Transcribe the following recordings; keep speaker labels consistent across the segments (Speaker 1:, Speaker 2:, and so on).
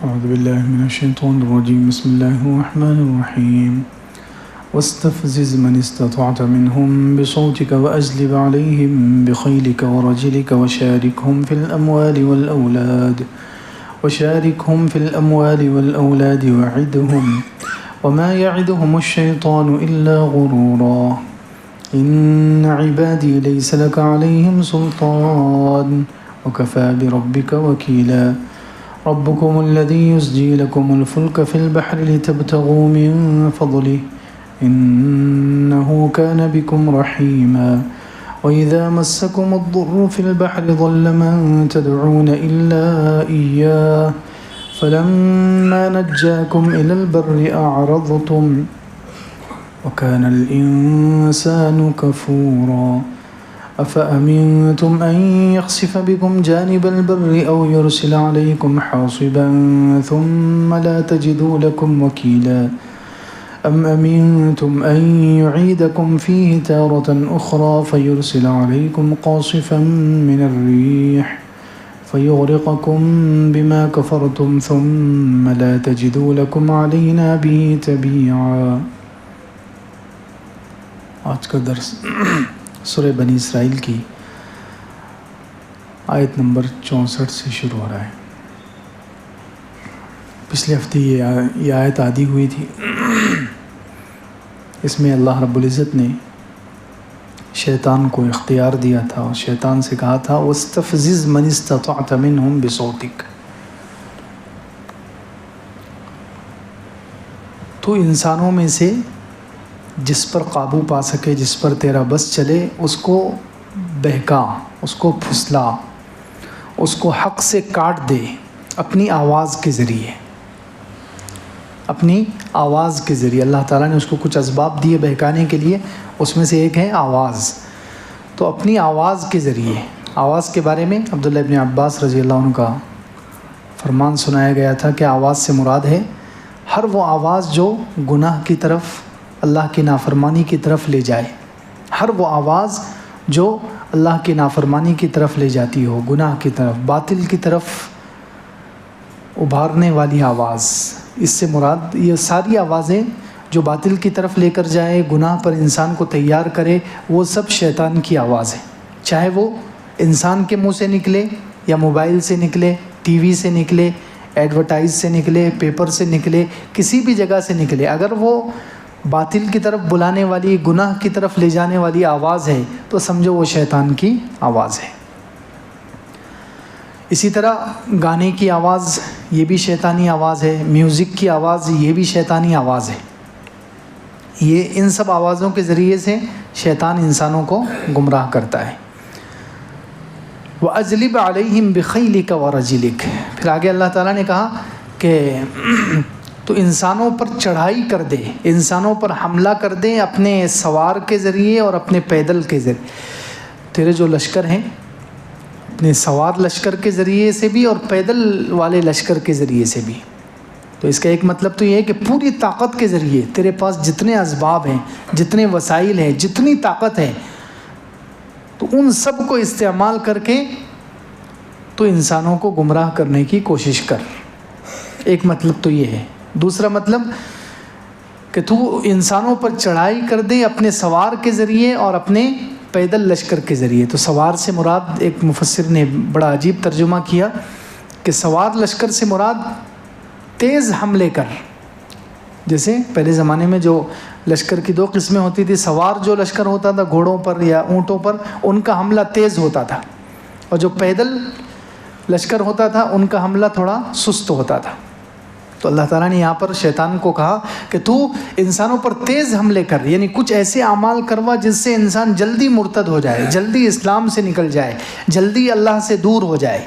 Speaker 1: أعوذ بالله من الشيطان الرجيم. بسم الله الرحمن الرحيم. واستفزز من استطعت منهم بصوتك وأجلب عليهم بخيلك ورجلك وشاركهم في الأموال والأولاد وعدهم وما يعدهم الشيطان إلا غرورا. إن عبادي ليس لك عليهم سلطان وكفى بربك وكيلا. ربكم الذي يزجي لكم الفلك في البحر لتبتغوا من فضله إنه كان بكم رحيما. وإذا مسكم الضر في البحر ضل من تدعون إلا إياه فلما نجاكم إلى البر أعرضتم وكان الإنسان كفورا. أفأمنتم أن يخسف بكم جانب البر أو يرسل عليكم حاصبا ثم لا تجدوا لكم وكيلا. أم أمنتم أن يعيدكم فيه تارة أخرى فيرسل عليكم قاصفا من الريح فيغرقكم بما كفرتم ثم لا تجدوا لكم علينا به تبيعا. آج کا درس سورہ بنی اسرائیل کی آیت نمبر 64 سے شروع ہو رہا ہے. پچھلے ہفتے یہ آیت عادی ہوئی تھی. اس میں اللہ رب العزت نے شیطان کو اختیار دیا تھا اور شیطان سے کہا تھا وَاسْتَفْزِزْ مَنِ اسْتَطَعْتَ مِنْهُمْ بِصَوْتِكَ. تو انسانوں میں سے جس پر قابو پا سکے، جس پر تیرا بس چلے، اس کو بہکا، اس کو پھسلا، اس کو حق سے کاٹ دے اپنی آواز کے ذریعے. اپنی آواز کے ذریعے اللہ تعالیٰ نے اس کو کچھ اسباب دیے بہکانے کے لیے، اس میں سے ایک ہے آواز. تو اپنی آواز کے ذریعے، آواز کے بارے میں عبداللہ ابن عباس رضی اللہ عنہ کا فرمان سنایا گیا تھا کہ آواز سے مراد ہے ہر وہ آواز جو گناہ کی طرف، اللہ کی نافرمانی کی طرف لے جائے. ہر وہ آواز جو اللہ کی نافرمانی کی طرف لے جاتی ہو، گناہ کی طرف، باطل کی طرف ابھارنے والی آواز. اس سے مراد یہ ساری آوازیں جو باطل کی طرف لے کر جائے، گناہ پر انسان کو تیار کرے، وہ سب شیطان کی آواز ہے. چاہے وہ انسان کے منہ سے نکلے یا موبائل سے نکلے، ٹی وی سے نکلے، ایڈورٹائز سے نکلے، پیپر سے نکلے، کسی بھی جگہ سے نکلے، اگر وہ باطل کی طرف بلانے والی، گناہ کی طرف لے جانے والی آواز ہے تو سمجھو وہ شیطان کی آواز ہے. اسی طرح گانے کی آواز یہ بھی شیطانی آواز ہے، میوزک کی آواز یہ بھی شیطانی آواز ہے. یہ ان سب آوازوں کے ذریعے سے شیطان انسانوں کو گمراہ کرتا ہے. وَأَجْلِبْ عَلَيْهِمْ بِخَيْلِكَ وَرَجِلِكَ. پھر آگے اللہ تعالیٰ نے کہا کہ تو انسانوں پر چڑھائی کر دے، انسانوں پر حملہ کر دے اپنے سوار کے ذریعے اور اپنے پیدل کے ذریعے. تیرے جو لشکر ہیں، اپنے سوار لشکر کے ذریعے سے بھی اور پیدل والے لشکر کے ذریعے سے بھی. تو اس کا ایک مطلب تو یہ ہے کہ پوری طاقت کے ذریعے تیرے پاس جتنے اسباب ہیں، جتنے وسائل ہیں، جتنی طاقت ہے، تو ان سب کو استعمال کر کے تو انسانوں کو گمراہ کرنے کی کوشش کر. ایک مطلب تو یہ ہے. دوسرا مطلب کہ تو انسانوں پر چڑھائی کر دے اپنے سوار کے ذریعے اور اپنے پیدل لشکر کے ذریعے. تو سوار سے مراد، ایک مفسر نے بڑا عجیب ترجمہ کیا کہ سوار لشکر سے مراد تیز حملے کر. جیسے پہلے زمانے میں جو لشکر کی دو قسمیں ہوتی تھی، سوار جو لشکر ہوتا تھا گھوڑوں پر یا اونٹوں پر، ان کا حملہ تیز ہوتا تھا، اور جو پیدل لشکر ہوتا تھا ان کا حملہ تھوڑا سست ہوتا تھا. تو اللہ تعالیٰ نے یہاں پر شیطان کو کہا کہ تو انسانوں پر تیز حملے کر، یعنی کچھ ایسے اعمال کروا جس سے انسان جلدی مرتد ہو جائے، جلدی اسلام سے نکل جائے، جلدی اللہ سے دور ہو جائے.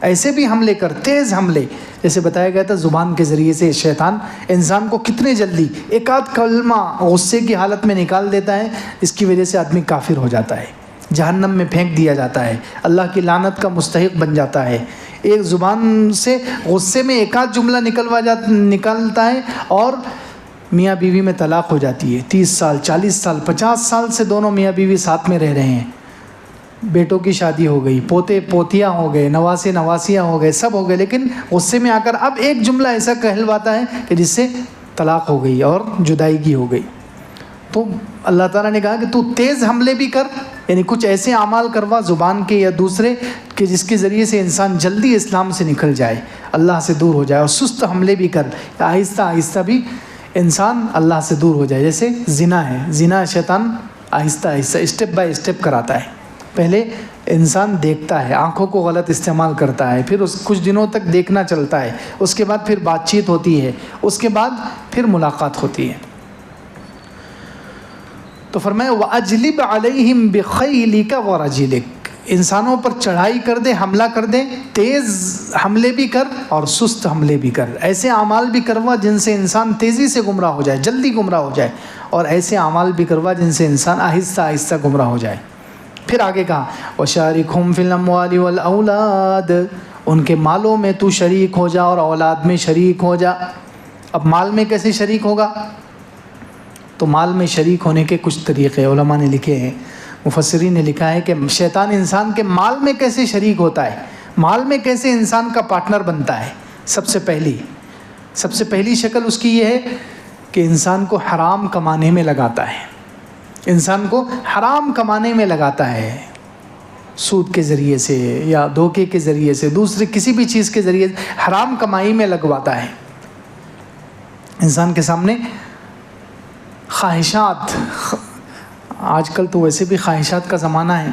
Speaker 1: ایسے بھی حملے کر، تیز حملے. جیسے بتایا گیا تھا زبان کے ذریعے سے شیطان انسان کو کتنے جلدی ایک آدھ کلمہ غصے کی حالت میں نکال دیتا ہے، اس کی وجہ سے آدمی کافر ہو جاتا ہے، جہنم میں پھینک دیا جاتا ہے، اللہ کی لعنت کا مستحق بن جاتا ہے. ایک زبان سے غصے میں ایک آدھ جملہ نکالتا ہے اور میاں بیوی میں طلاق ہو جاتی ہے. 30 سال 40 سال 50 سال سے دونوں میاں بیوی ساتھ میں رہ رہے ہیں، بیٹوں کی شادی ہو گئی، پوتے پوتیاں ہو گئے، نواسے نواسیاں ہو گئے، سب ہو گئے، لیکن غصے میں آ کر اب ایک جملہ ایسا کہلواتا ہے کہ جس سے طلاق ہو گئی اور جدائیگی ہو گئی۔ تو اللہ تعالیٰ نے کہا کہ تو تیز حملے بھی کر، یعنی کچھ ایسے اعمال کروا زبان کے یا دوسرے کہ جس کے ذریعے سے انسان جلدی اسلام سے نکل جائے، اللہ سے دور ہو جائے، اور سست حملے بھی کر، آہستہ آہستہ بھی انسان اللہ سے دور ہو جائے۔ جیسے زنا ہے، زنا شیطان آہستہ آہستہ اسٹیپ بائی اسٹیپ کراتا ہے۔ پہلے انسان دیکھتا ہے، آنکھوں کو غلط استعمال کرتا ہے، پھر کچھ دنوں تک دیکھنا چلتا ہے، اس کے بعد پھر بات چیت ہوتی ہے، اس کے بعد پھر ملاقات ہوتی ہے۔ تو فرمایا وَأَجْلِبْ عَلَيْهِمْ بِخَيْلِكَ وَرَجِلِكَ، انسانوں پر چڑھائی کر دے، حملہ کر دے، تیز حملے بھی کر اور سست حملے بھی کر، ایسے اعمال بھی کروا جن سے انسان تیزی سے گمراہ ہو جائے، جلدی گمراہ ہو جائے، اور ایسے اعمال بھی کروا جن سے انسان آہستہ آہستہ گمراہ ہو جائے۔ پھر آگے کہا وَشَارِكْهُمْ فِي الْأَمْوَالِ وَالْأَوْلَادِ، ان کے مالوں میں تو شریک ہو جا اور اولاد میں شریک ہو جا۔ اب مال میں کیسے شریک ہوگا؟ تو مال میں شریک ہونے کے کچھ طریقے علماء نے لکھے ہیں، مفسرین نے لکھا ہے کہ شیطان انسان کے مال میں کیسے شریک ہوتا ہے، مال میں کیسے انسان کا پارٹنر بنتا ہے۔ سب سے پہلی شکل اس کی یہ ہے کہ انسان کو حرام کمانے میں لگاتا ہے، انسان کو حرام کمانے میں لگاتا ہے، سود کے ذریعے سے یا دھوکے کے ذریعے سے، دوسرے کسی بھی چیز کے ذریعے سے حرام کمائی میں لگواتا ہے۔ انسان کے سامنے خواہشات، آج کل تو ویسے بھی خواہشات کا زمانہ ہے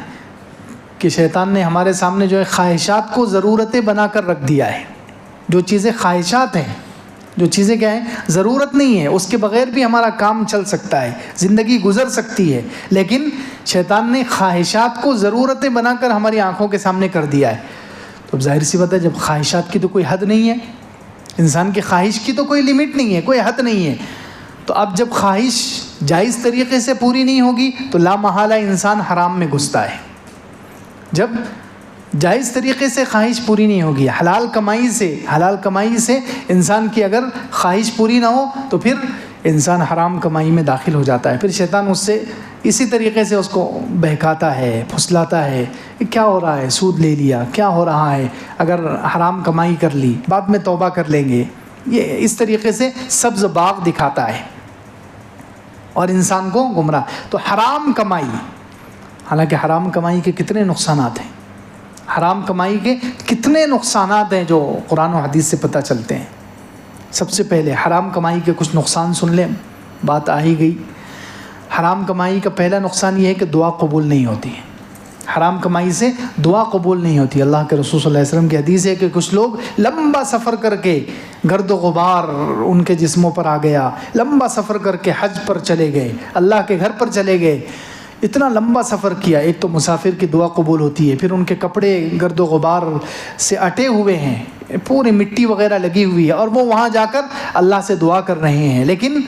Speaker 1: کہ شیطان نے ہمارے سامنے جو ہے خواہشات کو ضرورتیں بنا کر رکھ دیا ہے۔ جو چیزیں خواہشات ہیں، جو چیزیں کیا ہیں، ضرورت نہیں ہے، اس کے بغیر بھی ہمارا کام چل سکتا ہے، زندگی گزر سکتی ہے، لیکن شیطان نے خواہشات کو ضرورتیں بنا کر ہماری آنکھوں کے سامنے کر دیا ہے۔ تو ظاہر سی بات ہے، جب خواہشات کی تو کوئی حد نہیں ہے، انسان کی خواہش کی تو کوئی لمٹ نہیں ہے، کوئی حد نہیں ہے، تو اب جب خواہش جائز طریقے سے پوری نہیں ہوگی تو لا محالہ انسان حرام میں گھستا ہے۔ جب جائز طریقے سے خواہش پوری نہیں ہوگی، حلال کمائی سے انسان کی اگر خواہش پوری نہ ہو تو پھر انسان حرام کمائی میں داخل ہو جاتا ہے۔ پھر شیطان اس سے اسی طریقے سے اس کو بہکاتا ہے، پھسلاتا ہے کہ کیا ہو رہا ہے، سود لے لیا، کیا ہو رہا ہے اگر حرام کمائی کر لی، بعد میں توبہ کر لیں گے، یہ اس طریقے سے سبز باغ دکھاتا ہے اور انسان کو گمراہ۔ تو حرام کمائی، حالانکہ حرام کمائی کے کتنے نقصانات ہیں، حرام کمائی کے کتنے نقصانات ہیں جو قرآن و حدیث سے پتہ چلتے ہیں۔ سب سے پہلے حرام کمائی کے کچھ نقصان سن لیں، بات آ ہی گئی۔ حرام کمائی کا پہلا نقصان یہ ہے کہ دعا قبول نہیں ہوتی ہے، حرام کمائی سے دعا قبول نہیں ہوتی۔ اللہ کے رسول صلی اللہ علیہ وسلم کی حدیث ہے کہ کچھ لوگ لمبا سفر کر کے، گرد و غبار ان کے جسموں پر آ گیا، لمبا سفر کر کے حج پر چلے گئے، اللہ کے گھر پر چلے گئے، اتنا لمبا سفر کیا، ایک تو مسافر کی دعا قبول ہوتی ہے، پھر ان کے کپڑے گرد و غبار سے اٹے ہوئے ہیں، پوری مٹی وغیرہ لگی ہوئی ہے، اور وہ وہاں جا کر اللہ سے دعا کر رہے ہیں، لیکن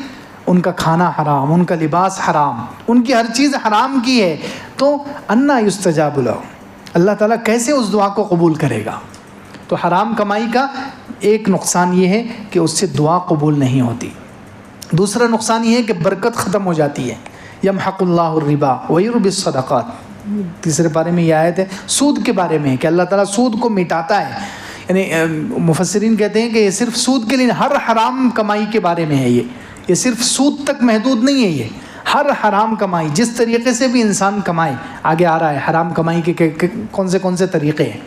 Speaker 1: ان کا کھانا حرام، ان کا لباس حرام، ان کی ہر چیز حرام کی ہے، تو انا یستجاب لہ، اللہ تعالیٰ کیسے اس دعا کو قبول کرے گا؟ تو حرام کمائی کا ایک نقصان یہ ہے کہ اس سے دعا قبول نہیں ہوتی۔ دوسرا نقصان یہ ہے کہ برکت ختم ہو جاتی ہے، یمحق اللہ الربا ویربی الصدقات، تیسرے بارے میں یہ آیت ہے سود کے بارے میں کہ اللہ تعالیٰ سود کو مٹاتا ہے۔ یعنی مفسرین کہتے ہیں کہ یہ صرف سود کے لیے، ہر حرام کمائی کے بارے میں ہے، یہ صرف سود تک محدود نہیں ہے، یہ ہر حرام کمائی جس طریقے سے بھی انسان کمائے، آگے آ رہا ہے حرام کمائی کے کون سے طریقے ہیں۔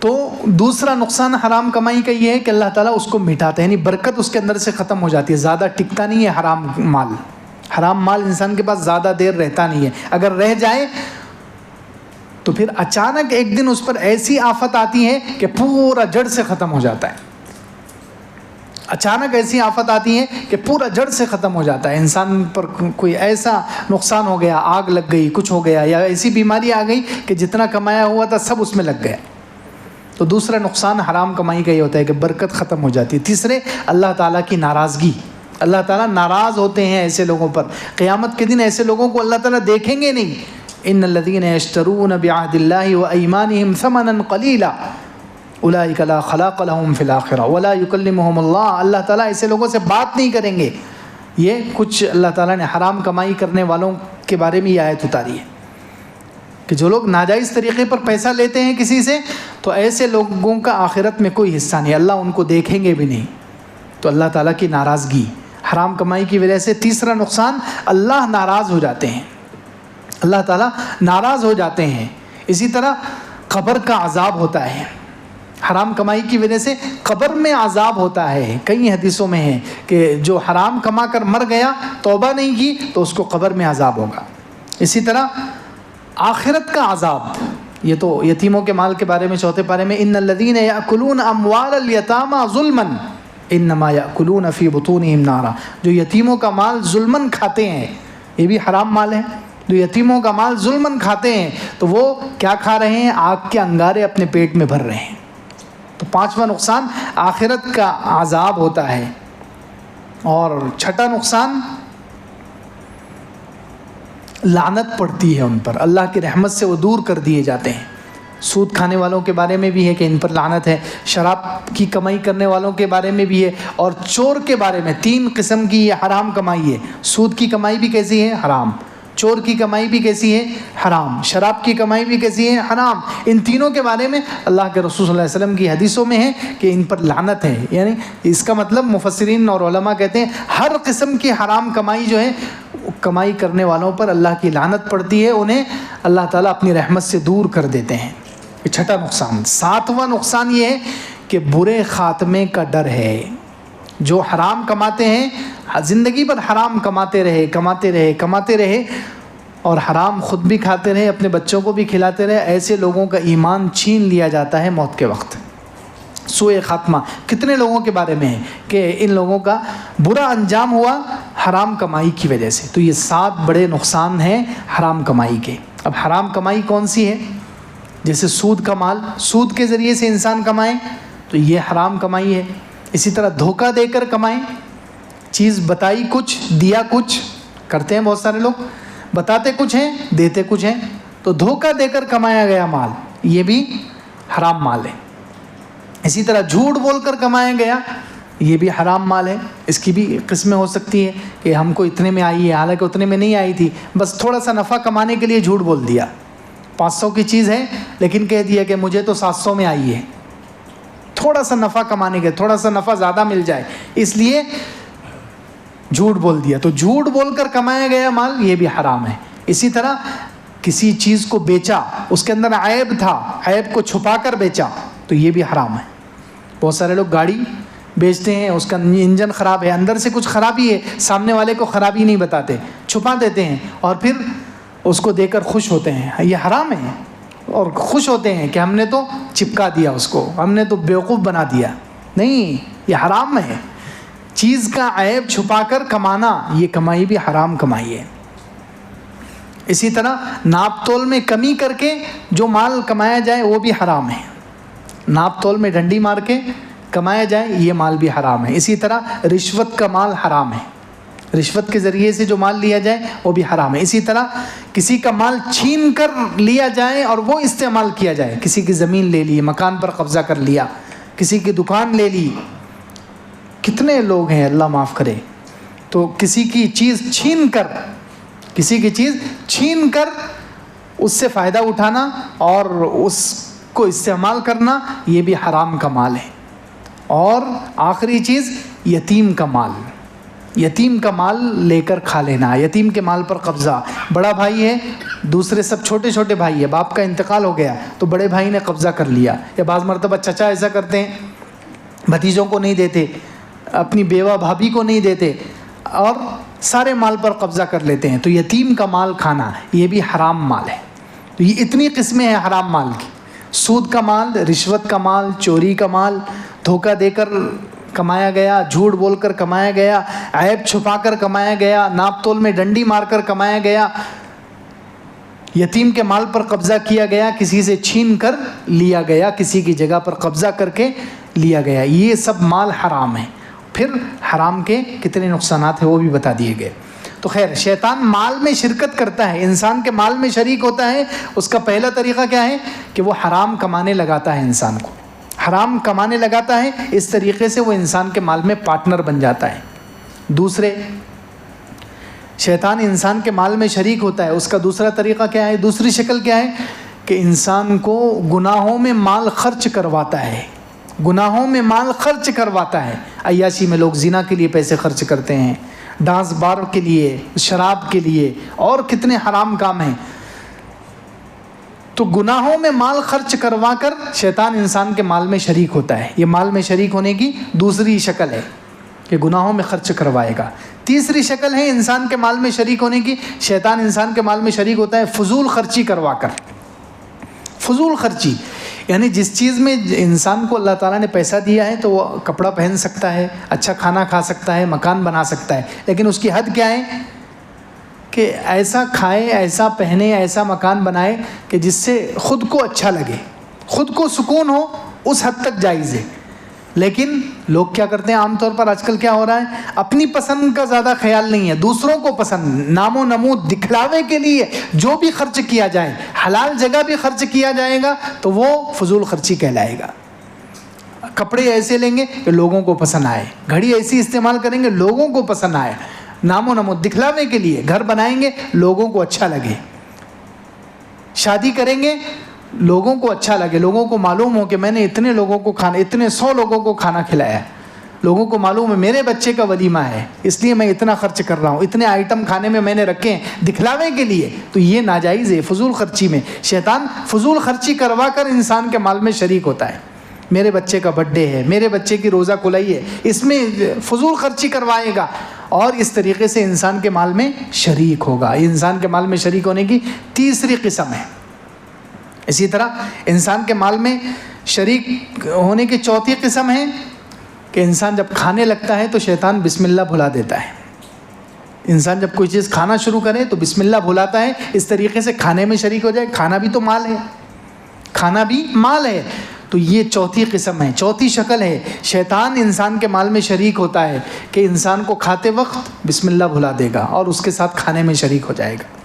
Speaker 1: تو دوسرا نقصان حرام کمائی کا یہ ہے کہ اللہ تعالیٰ اس کو مٹاتا ہے، یعنی برکت اس کے اندر سے ختم ہو جاتی ہے، زیادہ ٹکتا نہیں ہے حرام مال انسان کے پاس زیادہ دیر رہتا نہیں ہے، اگر رہ جائے تو پھر اچانک ایک دن اس پر ایسی آفت آتی ہے کہ پورا جڑ سے ختم ہو جاتا ہے، اچانک ایسی آفت آتی ہے کہ پورا جڑ سے ختم ہو جاتا ہے، انسان پر کوئی ایسا نقصان ہو گیا، آگ لگ گئی، کچھ ہو گیا، یا ایسی بیماری آ گئی کہ جتنا کمایا ہوا تھا سب اس میں لگ گیا۔ تو دوسرا نقصان حرام کمائی کا یہ ہوتا ہے کہ برکت ختم ہو جاتی ہے۔ تیسرے، اللہ تعالیٰ کی ناراضگی، اللہ تعالیٰ ناراض ہوتے ہیں ایسے لوگوں پر، قیامت کے دن ایسے لوگوں کو اللہ تعالیٰ دیکھیں گے نہیں۔ ان الذین یشترون بعہد اللہ وایمانہم ثمنا قلیلا اولئک لا خلاق لهم فی الآخرہ ولا یکلمہم اللہ، اللہ تعالیٰ ایسے لوگوں سے بات نہیں کریں گے۔ یہ کچھ اللہ تعالیٰ نے حرام کمائی کرنے والوں کے بارے میں یہ آیت اتاری ہے۔ کہ جو لوگ ناجائز طریقے پر پیسہ لیتے ہیں کسی سے تو ایسے لوگوں کا آخرت میں کوئی حصہ نہیں، اللہ ان کو دیکھیں گے بھی نہیں. تو اللہ تعالیٰ کی ناراضگی حرام کمائی کی وجہ سے. تیسرا نقصان، اللہ ناراض ہو جاتے ہیں، اللہ تعالیٰ ناراض ہو جاتے ہیں. اسی طرح قبر کا عذاب ہوتا ہے، حرام کمائی کی وجہ سے قبر میں عذاب ہوتا ہے. کئی حدیثوں میں ہے کہ جو حرام کما کر مر گیا، توبہ نہیں کی، تو اس کو قبر میں عذاب ہوگا. اسی طرح آخرت کا عذاب، یہ تو یتیموں کے مال کے بارے میں 4 پارے میں، ان الذین یاکلون اموال الیتامی ظلما انما یاکلون فی بطونہم نارا. جو یتیموں کا مال ظلمن کھاتے ہیں، یہ بھی حرام مال ہے. جو یتیموں کا مال ظلمن کھاتے ہیں تو وہ کیا کھا رہے ہیں؟ آگ کے انگارے اپنے پیٹ میں بھر رہے ہیں. تو 5واں نقصان آخرت کا عذاب ہوتا ہے. اور 6واں نقصان، لعنت پڑتی ہے ان پر، اللہ کی رحمت سے وہ دور کر دیے جاتے ہیں. سود کھانے والوں کے بارے میں بھی ہے کہ ان پر لعنت ہے، شراب کی کمائی کرنے والوں کے بارے میں بھی ہے، اور چور کے بارے میں. 3 قسم کی یہ حرام کمائی ہے. سود کی کمائی بھی کیسی ہے؟ حرام. چور کی کمائی بھی کیسی ہے؟ حرام. شراب کی کمائی بھی کیسی ہے؟ حرام. ان تینوں کے بارے میں اللہ کے رسول صلی اللہ علیہ وسلم کی حدیثوں میں ہے کہ ان پر لعنت ہے. یعنی اس کا مطلب مفسرین اور علماء کہتے ہیں ہر قسم کی حرام کمائی جو ہے، کمائی کرنے والوں پر اللہ کی لعنت پڑتی ہے، انہیں اللہ تعالیٰ اپنی رحمت سے دور کر دیتے ہیں. یہ 6واں نقصان. 7واں نقصان یہ ہے کہ برے خاتمے کا ڈر ہے. جو حرام کماتے ہیں، زندگی پر حرام کماتے رہے اور حرام خود بھی کھاتے رہے، اپنے بچوں کو بھی کھلاتے رہے، ایسے لوگوں کا ایمان چھین لیا جاتا ہے موت کے وقت. سوء خاتمہ کتنے لوگوں کے بارے میں ہے کہ ان لوگوں کا برا انجام ہوا حرام کمائی کی وجہ سے. تو یہ 7 بڑے نقصان ہیں حرام کمائی کے. اب حرام کمائی کون سی ہے؟ جیسے سود کا مال، سود کے ذریعے سے انسان کمائے تو یہ حرام کمائی ہے. اسی طرح دھوکہ دے کر کمائیں، چیز بتائی کچھ دیا کچھ، کرتے ہیں بہت سارے لوگ، بتاتے کچھ ہیں دیتے کچھ ہیں. تو دھوکہ دے کر کمایا گیا مال یہ بھی حرام مال ہے. اسی طرح جھوٹ بول کر کمایا گیا یہ بھی حرام مال ہے. اس کی بھی قسمیں ہو سکتی ہے کہ ہم کو اتنے میں آئی ہے، حالانکہ اتنے میں نہیں آئی تھی، بس تھوڑا سا نفع کمانے کے لیے جھوٹ بول دیا. 500 کی چیز ہے لیکن کہہ دیا کہ مجھے تو 700 میں آئی ہے، تھوڑا سا نفع کمانے کے، تھوڑا سا نفع زیادہ مل جائے اس لیے جھوٹ بول دیا. تو جھوٹ بول کر کمایا گیا مال یہ بھی حرام ہے. اسی طرح کسی چیز کو بیچا، اس کے اندر عیب تھا، عیب کو چھپا کر بیچا تو یہ بھی حرام ہے. بہت سارے لوگ گاڑی بیچتے ہیں، اس کا انجن خراب ہے، اندر سے کچھ خرابی ہے، سامنے والے کو خرابی نہیں بتاتے، چھپا دیتے ہیں اور پھر اس کو دے کر خوش ہوتے ہیں. یہ حرام ہے. اور خوش ہوتے ہیں کہ ہم نے تو چپکا دیا اس کو، ہم نے تو بیوقوف بنا دیا. نہیں، یہ حرام ہے. چیز کا عیب چھپا کر کمانا یہ کمائی بھی حرام کمائی ہے. اسی طرح ناپ تول میں کمی کر کے جو مال کمایا جائے وہ بھی حرام ہے. ناپ تول میں ڈنڈی مار کے کمایا جائے یہ مال بھی حرام ہے. اسی طرح رشوت کا مال حرام ہے، رشوت کے ذریعے سے جو مال لیا جائے وہ بھی حرام ہے. اسی طرح کسی کا مال چھین کر لیا جائے اور وہ استعمال کیا جائے، کسی کی زمین لے لی، مکان پر قبضہ کر لیا، کسی کی دکان لے لی. کتنے لوگ ہیں اللہ معاف کرے، تو کسی کی چیز چھین کر اس سے فائدہ اٹھانا اور اس کو استعمال کرنا یہ بھی حرام کا مال ہے. اور آخری چیز یتیم کا مال لے کر کھا لینا، یتیم کے مال پر قبضہ. بڑا بھائی ہے، دوسرے سب چھوٹے چھوٹے بھائی ہے، باپ کا انتقال ہو گیا تو بڑے بھائی نے قبضہ کر لیا. یا بعض مرتبہ چچا ایسا کرتے ہیں، بھتیجوں کو نہیں دیتے، اپنی بیوہ بھابھی کو نہیں دیتے اور سارے مال پر قبضہ کر لیتے ہیں. تو یتیم کا مال کھانا یہ بھی حرام مال ہے. تو یہ اتنی قسمیں ہیں حرام مال کی: سود کا مال، رشوت کا مال، چوری کا مال، دھوکہ دے کر کمایا گیا، جھوٹ بول کر کمایا گیا، عیب چھپا کر کمایا گیا، ناپ تول میں ڈنڈی مار کر کمایا گیا، یتیم کے مال پر قبضہ کیا گیا، کسی سے چھین کر لیا گیا، کسی کی جگہ پر قبضہ کر کے لیا گیا. یہ سب مال حرام ہے. پھر حرام کے کتنے نقصانات ہیں وہ بھی بتا دیے گئے. تو خیر، شیطان مال میں شرکت کرتا ہے، انسان کے مال میں شریک ہوتا ہے. اس کا پہلا طریقہ کیا ہے کہ وہ حرام کمانے لگاتا ہے، انسان کو حرام کمانے لگاتا ہے. اس طریقے سے وہ انسان کے مال میں پارٹنر بن جاتا ہے. دوسرے، شیطان انسان کے مال میں شریک ہوتا ہے. اس کا دوسرا طریقہ کیا ہے؟ دوسری شکل کیا ہے؟ کہ انسان کو گناہوں میں مال خرچ کرواتا ہے. گناہوں میں مال خرچ کرواتا ہے. عیاشی میں لوگ زنا کے لیے پیسے خرچ کرتے ہیں، ڈانس بار کے لیے، شراب کے لیے، اور کتنے حرام کام ہیں. تو گناہوں میں مال خرچ کروا کر شیطان انسان کے مال میں شریک ہوتا ہے. یہ مال میں شریک ہونے کی دوسری شکل ہے کہ گناہوں میں خرچ کروائے گا. تیسری شکل ہے انسان کے مال میں شریک ہونے کی. شیطان انسان کے مال میں شریک ہوتا ہے فضول خرچی کروا کر. فضول خرچی یعنی جس چیز میں انسان کو اللہ تعالیٰ نے پیسہ دیا ہے تو وہ کپڑا پہن سکتا ہے، اچھا کھانا کھا سکتا ہے، مکان بنا سکتا ہے، لیکن اس کی حد کیا ہے کہ ایسا کھائے، ایسا پہنے، ایسا مکان بنائے کہ جس سے خود کو اچھا لگے، خود کو سکون ہو. اس حد تک جائز ہے. لیکن لوگ کیا کرتے ہیں عام طور پر آج کل کیا ہو رہا ہے؟ اپنی پسند کا زیادہ خیال نہیں ہے، دوسروں کو پسند، نام و نمود دکھلاوے کے لیے جو بھی خرچ کیا جائے، حلال جگہ بھی خرچ کیا جائے گا تو وہ فضول خرچی کہلائے گا. کپڑے ایسے لیں گے کہ لوگوں کو پسند آئے، گھڑی ایسی استعمال کریں گے لوگوں کو پسند آئے، نام و نمود دکھلاوے کے لیے. گھر بنائیں گے لوگوں کو اچھا لگے، شادی کریں گے لوگوں کو اچھا لگے، لوگوں کو معلوم ہو کہ میں نے اتنے لوگوں کو کھانا، اتنے 100 لوگوں کو کھانا کھلایا، لوگوں کو معلوم ہے میرے بچے کا ولیمہ ہے اس لیے میں اتنا خرچ کر رہا ہوں، اتنے آئٹم کھانے میں نے رکھے ہیں دکھلاوے کے لیے. تو یہ ناجائز ہے. فضول خرچی میں شیطان فضول خرچی کروا کر انسان کے مال میں شریک ہوتا ہے. میرے بچے کا برتھ ڈے ہے، میرے بچے کی روزہ کھلائی ہے، اس میں فضول خرچی کروائے گا اور اس طریقے سے انسان کے مال میں شریک ہوگا. انسان کے مال میں شریک ہونے کی تیسری قسم ہے. اسی طرح انسان کے مال میں شریک ہونے کی چوتھی قسم ہے کہ انسان جب کھانے لگتا ہے تو شیطان بسم اللہ بھلا دیتا ہے. انسان جب کوئی چیز کھانا شروع کرے تو بسم اللہ بھلاتا ہے، اس طریقے سے کھانے میں شریک ہو جائے. کھانا بھی تو مال ہے، کھانا بھی مال ہے. تو یہ چوتھی قسم ہے، چوتھی شکل ہے. شیطان انسان کے مال میں شریک ہوتا ہے کہ انسان کو کھاتے وقت بسم اللہ بھلا دے گا اور اس کے ساتھ کھانے میں شریک ہو جائے گا.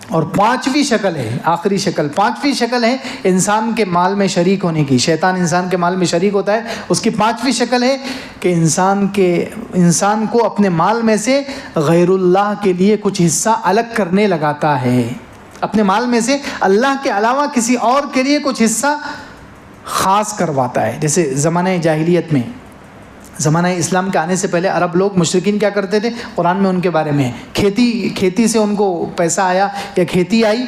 Speaker 1: اور پانچویں شکل ہے، آخری شکل، پانچویں شکل ہے انسان کے مال میں شریک ہونے کی. شیطان انسان کے مال میں شریک ہوتا ہے، اس کی پانچویں شکل ہے کہ انسان کو اپنے مال میں سے غیر اللہ کے لیے کچھ حصہ الگ کرنے لگاتا ہے. اپنے مال میں سے اللہ کے علاوہ کسی اور کے لیے کچھ حصہ خاص کرواتا ہے. جیسے زمانہ جاہلیت میں، زمانہ اسلام کے آنے سے پہلے عرب لوگ مشرکین کیا کرتے تھے؟ قرآن میں ان کے بارے میں کھیتی سے ان کو پیسہ آیا یا کھیتی آئی،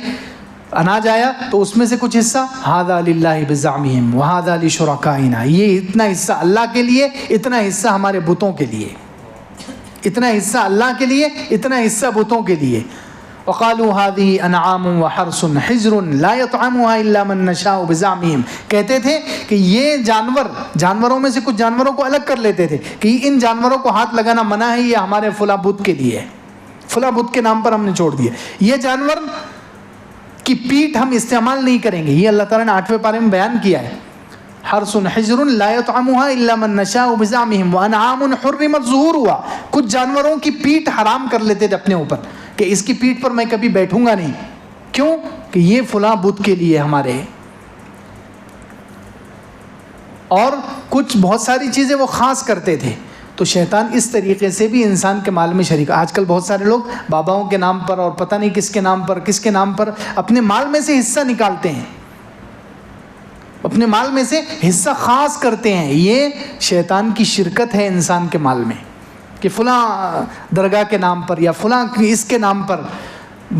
Speaker 1: اناج آیا تو اس میں سے کچھ حصہ ھذا للہ بزعمہم وھذا لشرکائنا، یہ اتنا حصہ اللہ کے لیے، اتنا حصہ ہمارے بتوں کے لیے، اتنا حصہ اللہ کے لیے، اتنا حصہ بتوں کے لیے. وقالوا هذه انعام وحرث حجر لا يطعمها الا من نشاء بزعمهم، کہتے تھے کہ یہ جانوروں میں سے کچھ جانوروں کو الگ کر لیتے تھے کہ ان جانوروں کو ہاتھ لگانا منع ہے، یہ ہمارے فلاں بت کے لیے ہے، فلاں بت کے نام پر ہم نے چھوڑ دیا. یہ جانور کی پیٹھ ہم استعمال نہیں کریں گے. یہ اللہ تعالیٰ نے 8ویں پارے میں بیان کیا ہے. حرث حجر لا يطعمها الا من نشاء بزعمهم وانعام حرمت ظهورها، کچھ جانوروں کی پیٹھ حرام کر لیتے تھے اپنے اوپر کہ اس کی پیٹھ پر میں کبھی بیٹھوں گا نہیں. کیوں؟ کہ یہ فلاں بت کے لیے ہمارے. اور کچھ بہت ساری چیزیں وہ خاص کرتے تھے. تو شیطان اس طریقے سے بھی انسان کے مال میں شریک. آج کل بہت سارے لوگ باباؤں کے نام پر اور پتہ نہیں کس کے نام پر اپنے مال میں سے حصہ نکالتے ہیں، اپنے مال میں سے حصہ خاص کرتے ہیں. یہ شیطان کی شرکت ہے انسان کے مال میں کہ فلاں درگاہ کے نام پر یا فلاں اس کے نام پر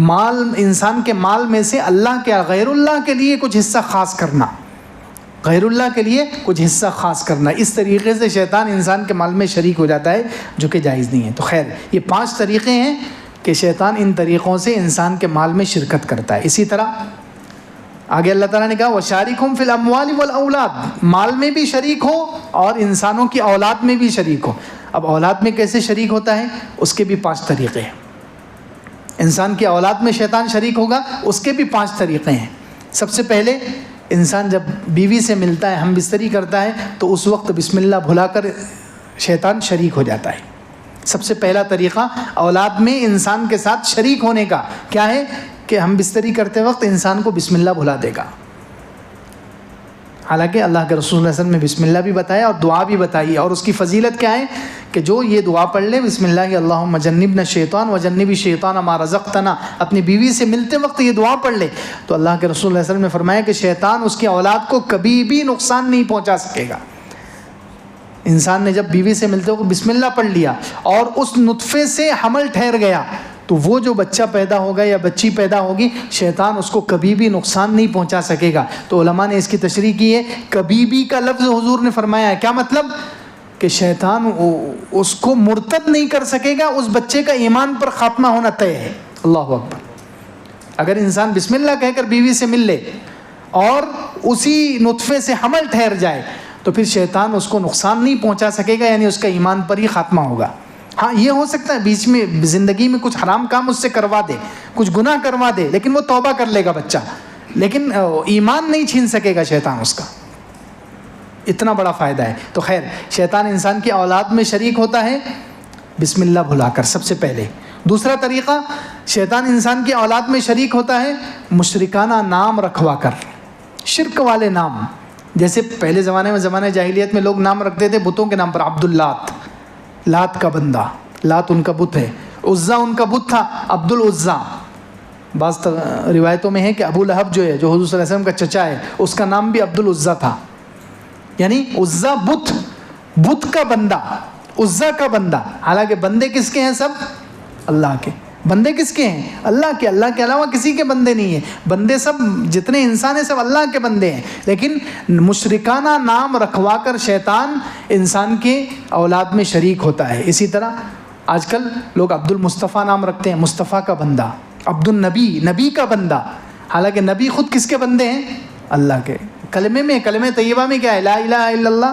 Speaker 1: مال، انسان کے مال میں سے اللہ کے غیر اللہ کے لیے کچھ حصہ خاص کرنا، غیر اللہ کے لیے کچھ حصہ خاص کرنا. اس طریقے سے شیطان انسان کے مال میں شریک ہو جاتا ہے جو کہ جائز نہیں ہے. تو خیر یہ 5 طریقے ہیں کہ شیطان ان طریقوں سے انسان کے مال میں شرکت کرتا ہے. اسی طرح آگے اللہ تعالیٰ نے کہا وَشَارِكْهُمْ فِي الْأَمْوَالِ وَالْأَوْلَادِ، مال میں بھی شریک ہو اور انسانوں کی اولاد میں بھی شریک ہو. اب اولاد میں کیسے شریک ہوتا ہے؟ اس کے بھی 5 طریقے ہیں. انسان کی اولاد میں شیطان شریک ہوگا، اس کے بھی 5 طریقے ہیں. سب سے پہلے انسان جب بیوی سے ملتا ہے، ہم بستری کرتا ہے تو اس وقت بسم اللہ بھلا کر شیطان شریک ہو جاتا ہے. سب سے پہلا طریقہ اولاد میں انسان کے ساتھ شریک ہونے کا کیا ہے کہ ہم بستری کرتے وقت انسان کو بسم اللہ بھلا دے گا. حالانکہ اللہ کے رسول صلی اللہ علیہ وسلم نے بسم اللہ بھی بتایا اور دعا بھی بتائی، اور اس کی فضیلت کیا ہے کہ جو یہ دعا پڑھ لے بسم اللہ اللہم جنبنا الشیطان وجنب الشیطان ما رزقتنا، اپنی بیوی سے ملتے وقت یہ دعا پڑھ لے تو اللہ کے رسول صلی اللہ علیہ وسلم نے فرمایا کہ شیطان اس کی اولاد کو کبھی بھی نقصان نہیں پہنچا سکے گا۔ انسان نے جب بیوی سے ملتے وقت بسم اللہ پڑھ لیا اور اس نطفے سے حمل ٹھہر گیا تو وہ جو بچہ پیدا ہوگا یا بچی پیدا ہوگی اس کو کبھی بھی نقصان نہیں پہنچا سکے گا۔ تو علماء نے اس کی تشریح کی ہے، کبھی بھی کا لفظ حضور نے فرمایا ہے، کیا مطلب کہ شیطان اس کو مرتد نہیں کر سکے گا، اس بچے کا ایمان پر خاتمہ ہونا طے ہے۔ اللہ اکبر۔ اگر انسان بسم اللہ کہہ کر بیوی سے مل لے اور اسی نطفے سے حمل ٹھہر جائے تو پھر شیطان اس کو نقصان نہیں پہنچا سکے گا، یعنی اس کا ایمان پر ہی خاتمہ ہوگا۔ ہاں یہ ہو سکتا ہے بیچ میں زندگی میں کچھ حرام کام اس سے کروا دے، کچھ گناہ کروا دے، لیکن وہ توبہ کر لے گا بچہ، لیکن ایمان نہیں چھین سکے گا شیطان اس کا۔ اتنا بڑا فائدہ ہے۔ تو خیر، شیطان انسان کی اولاد میں شریک ہوتا ہے بسم اللہ بھلا کر سب سے پہلے۔ دوسرا طریقہ، شیطان انسان کی اولاد میں شریک ہوتا ہے مشرکانہ نام رکھوا کر، شرک والے نام۔ جیسے پہلے زمانے میں، زمانہ جاہلیت میں لوگ نام رکھتے تھے بتوں کے نام پر، عبداللات، لات کا بندہ، لات ان کا بت ہے، عزا ان کا بت تھا، عبد العزا۔ بعض روایتوں میں ہے کہ ابو لہب جو ہے، جو حضور صلی اللہ علیہ وسلم کا چچا ہے، اس کا نام بھی عبد العزا تھا، یعنی عزا بت، بت کا بندہ، عزا کا بندہ۔ حالانکہ بندے کس کے ہیں؟ سب اللہ کے۔ بندے کس کے ہیں؟ اللہ کے۔ اللہ کے علاوہ کسی کے بندے نہیں ہیں۔ بندے سب جتنے انسان ہیں سب اللہ کے بندے ہیں، لیکن مشرکانہ نام رکھوا کر شیطان انسان کے اولاد میں شریک ہوتا ہے۔ اسی طرح آج کل لوگ عبد المصطفیٰ نام رکھتے ہیں، مصطفیٰ کا بندہ، عبد النبی، نبی کا بندہ۔ حالانکہ نبی خود کس کے بندے ہیں؟ اللہ کے۔ کلمے میں، کلمہ طیبہ میں کیا ہے؟ لا الہ الا اللہ،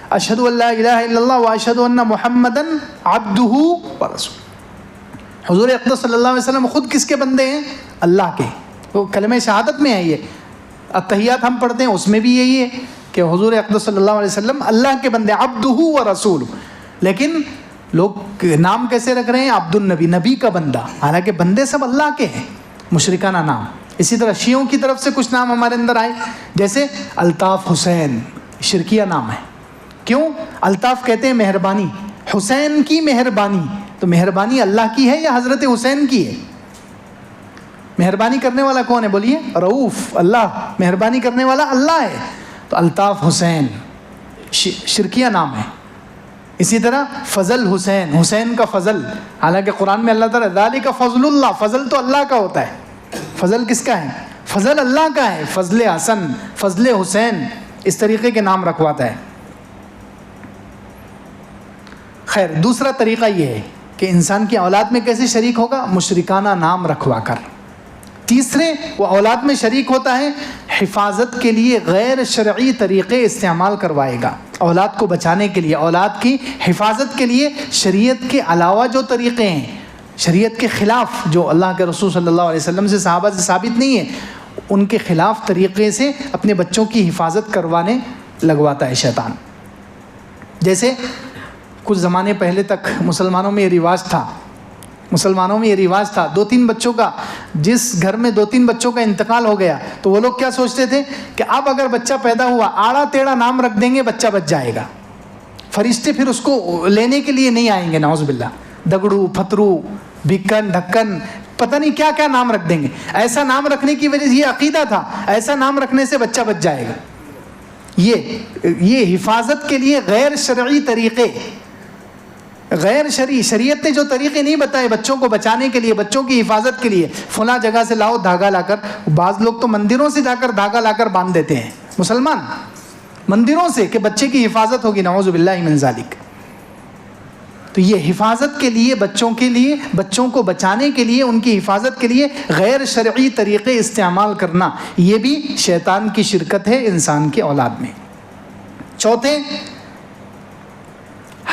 Speaker 1: اشہد ان لا الہ الا اللہ واشہد ان محمدًا عبدہ ورسولہ۔ حضور اقدس صلی اللہ علیہ وسلم خود کس کے بندے ہیں؟ اللہ کے۔ وہ کلمہ شہادت میں ہے، یہ التحیات ہم پڑھتے ہیں اس میں بھی یہی ہے کہ حضور اقدس صلی اللہ علیہ وسلم اللہ کے بندے، عبدہ ورسولہ۔ لیکن لوگ نام کیسے رکھ رہے ہیں؟ عبد النبی، نبی کا بندہ، حالانکہ بندے سب اللہ کے ہیں، مشرکانہ نام۔ اسی طرح شیعوں کی طرف سے کچھ نام ہمارے اندر آئے، جیسے الطاف حسین، شرکیہ نام ہے۔ کیوں؟ الطاف کہتے ہیں مہربانی، حسین کی مہربانی، تو مہربانی اللہ کی ہے یا حضرت حسین کی ہے؟ مہربانی کرنے والا کون ہے؟ بولیے۔ رؤوف، اللہ، مہربانی کرنے والا اللہ ہے۔ تو الطاف حسین شرکیہ نام ہے۔ اسی طرح فضل حسین، حسین کا فضل، حالانکہ قرآن میں اللہ تعالیٰ ذالک فضل اللہ، فضل تو اللہ کا ہوتا ہے، فضل کس کا ہے؟ فضل اللہ کا ہے، فضل حسن، فضل حسین، اس طریقے کے نام رکھواتا ہے۔ خیر، دوسرا طریقہ یہ ہے کہ انسان کی اولاد میں کیسے شریک ہوگا؟ مشرکانہ نام رکھوا کر۔ تیسرے، وہ اولاد میں شریک ہوتا ہے حفاظت کے لیے غیر شرعی طریقے استعمال کروائے گا، اولاد کو بچانے کے لیے، اولاد کی حفاظت کے لیے شریعت کے علاوہ جو طریقے ہیں، شریعت کے خلاف، جو اللہ کے رسول صلی اللہ علیہ وسلم سے، صحابہ سے ثابت نہیں ہے، ان کے خلاف طریقے سے اپنے بچوں کی حفاظت کروانے لگواتا ہے شیطان۔ جیسے کچھ زمانے پہلے تک مسلمانوں میں یہ رواج تھا، 2-3 بچوں کا، جس گھر میں 2-3 بچوں کا انتقال ہو گیا تو وہ لوگ کیا سوچتے تھے کہ اب اگر بچہ پیدا ہوا، آڑا ٹیڑھا نام رکھ دیں گے، بچہ بچ جائے گا، فرشتے پھر اس کو لینے کے لیے نہیں آئیں گے، نعوذ باللہ، دگڑو، پھترو، بھکن، ڈھکن، پتہ نہیں کیا کیا نام رکھ دیں گے۔ ایسا نام رکھنے کی وجہ سے یہ عقیدہ تھا، ایسا نام رکھنے سے بچہ بچ جائے گا۔ یہ حفاظت کے لیے غیر شرعی طریقے، غیر شرعی، شریعت نے جو طریقے نہیں بتائے بچوں کو بچانے کے لیے، بچوں کی حفاظت کے لیے، فلاں جگہ سے لاؤ دھاگا لا کر، بعض لوگ تو مندروں سے جا کر دھاگا لا کر باندھ دیتے ہیں، مسلمان مندروں سے، کہ بچے کی حفاظت ہوگی، نعوذ باللہ من ذالک۔ تو یہ حفاظت کے لیے، بچوں کو بچانے کے لیے، ان کی حفاظت کے لیے غیر شرعی طریقے استعمال کرنا، یہ بھی شیطان کی شرکت ہے انسان کی اولاد میں۔ چوتھے،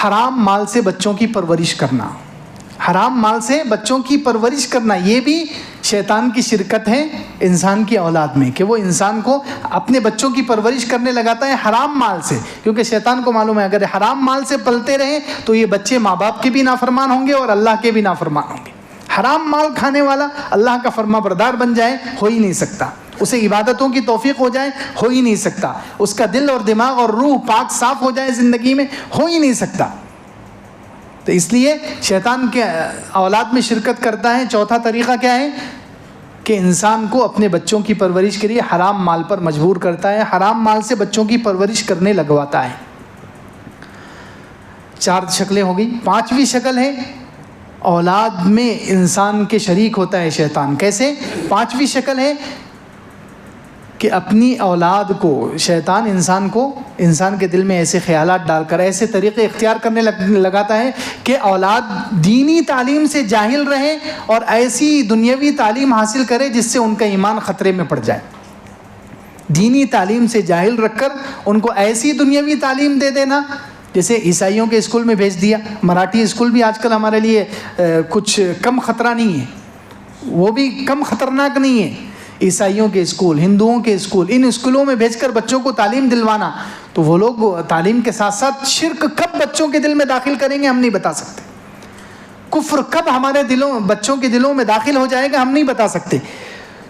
Speaker 1: حرام مال سے بچوں کی پرورش کرنا، حرام مال سے بچوں کی پرورش کرنا، یہ بھی شیطان کی شرکت ہے انسان کی اولاد میں، کہ وہ انسان کو اپنے بچوں کی پرورش کرنے لگاتا ہے حرام مال سے، کیونکہ شیطان کو معلوم ہے اگر حرام مال سے پلتے رہیں تو یہ بچے ماں باپ کے بھی نافرمان ہوں گے اور اللہ کے بھی نافرمان ہوں گے۔ حرام مال کھانے والا اللہ کا فرما بردار بن جائے، ہو ہی نہیں سکتا۔ اسے عبادتوں کی توفیق ہو جائے، ہو ہی نہیں سکتا. اس کا دل اور دماغ اور روح پاک صاف ہو جائے زندگی میں، ہو ہی نہیں سکتا. تو اس لیے شیطان کے اولاد میں شرکت کرتا ہے. چوتھا طریقہ کیا ہے کہ انسان کو اپنے بچوں کی پرورش کے لیے حرام مال پر مجبور کرتا ہے، حرام مال سے بچوں کی پرورش کرنے لگواتا ہے. 4 شکلیں ہو گئی. 5ویں شکل ہے اولاد میں انسان کے شریک ہوتا ہے شیطان. کیسے؟ 5ویں شکل ہے کہ اپنی اولاد کو شیطان انسان کے دل میں ایسے خیالات ڈال کر ایسے طریقے اختیار کرنے لگاتا ہے کہ اولاد دینی تعلیم سے جاہل رہے اور ایسی دنیاوی تعلیم حاصل کرے جس سے ان کا ایمان خطرے میں پڑ جائے. دینی تعلیم سے جاہل رکھ کر ان کو ایسی دنیاوی تعلیم دے دینا، جیسے عیسائیوں کے اسکول میں بھیج دیا. مراٹھی اسکول بھی آج کل ہمارے لیے کچھ کم خطرہ نہیں ہے، وہ بھی کم خطرناک نہیں ہے. عیسائیوں کے اسکول، ہندوؤں کے اسکول، ان اسکولوں میں بھیج کر بچوں کو تعلیم دلوانا، تو وہ لوگ تعلیم کے ساتھ ساتھ شرک کب بچوں کے دل میں داخل کریں گے ہم نہیں بتا سکتے. کفر کب ہمارے بچوں کے دلوں میں داخل ہو جائے گا ہم نہیں بتا سکتے.